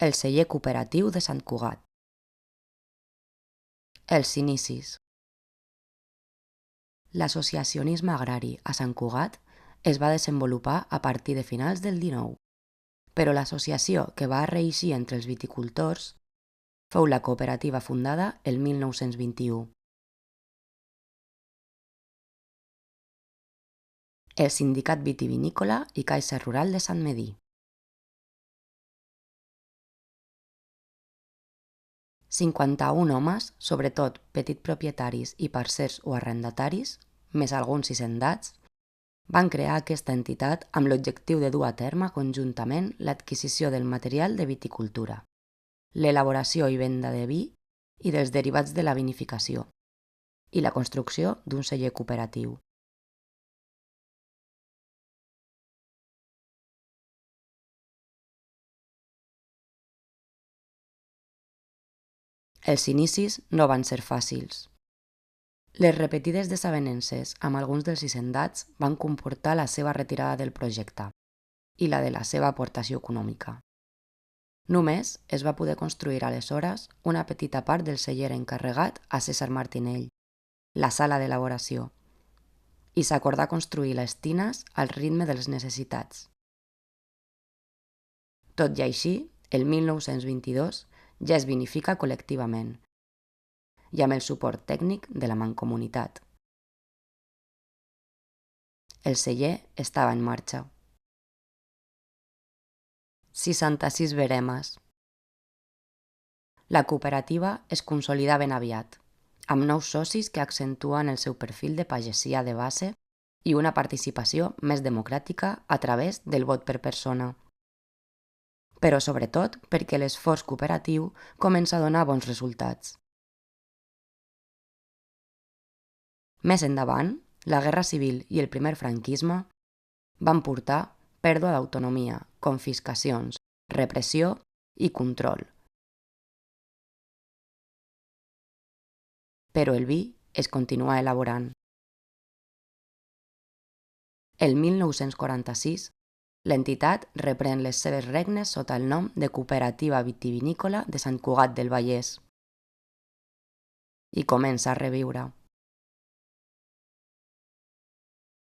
El celler cooperatiu de Sant Cugat. Els inicis. L'associacionisme agrari a Sant Cugat es va desenvolupar a partir de finals del XIX, però l'associació que va reeixir entre els viticultors fou la cooperativa fundada el 1921. El Sindicat Vitivinícola i Caixa Rural de Sant Medir. 51 homes, sobretot petits propietaris i parcers o arrendataris, més alguns hisendats, van crear aquesta entitat amb l'objectiu de dur a terme conjuntament l'adquisició del material de viticultura, l'elaboració i venda de vi i dels derivats de la vinificació, i la construcció d'un celler cooperatiu. Els inicis no van ser fàcils. Les repetides desavenences amb alguns dels hisendats van comportar la seva retirada del projecte i la de la seva aportació econòmica. Només es va poder construir aleshores una petita part del celler encarregat a César Martinell, la sala d'elaboració, i s'acordà construir les tines al ritme de les necessitats. Tot i així, el 1922 ja es vinifica col·lectivament i amb el suport tècnic de la Mancomunitat. El celler estava en marxa. 66 veremes. La cooperativa es consolida ben aviat, amb nous socis que accentuen el seu perfil de pagesia de base i una participació més democràtica a través del vot per persona. Però sobretot perquè l'esforç cooperatiu comença a donar bons resultats. Més endavant, la Guerra Civil i el primer franquisme van portar pèrdua d'autonomia, confiscacions, repressió i control. Però el vi es continua elaborant. El 1946, l'entitat reprèn les seves regnes sota el nom de Cooperativa Vitivinícola de Sant Cugat del Vallès i comença a reviure.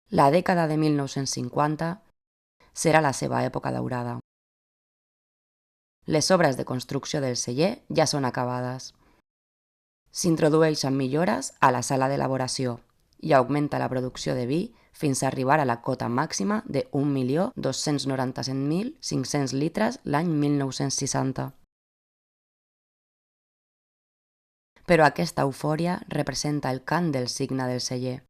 La dècada de 1950 serà la seva època daurada. Les obres de construcció del celler ja són acabades. S'introdueixen millores a la sala d'elaboració i augmenta la producció de vi fins a arribar a la cota màxima de 1.297.500 litres l'any 1960. Però aquesta eufòria representa el cant del signe del celler.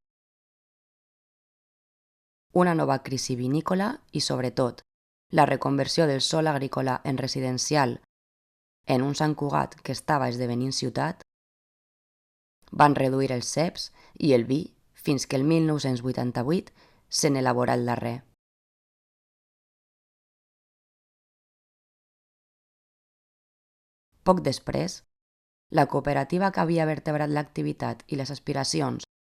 Una nova crisi vinícola i, sobretot, la reconversió del sòl agrícola en residencial en un Sant Cugat que estava esdevenint ciutat, van reduir els ceps i el vi fins que el 1988 se n'elaborà el darrer. Poc després, la cooperativa que havia vertebrat l'activitat i les aspiracions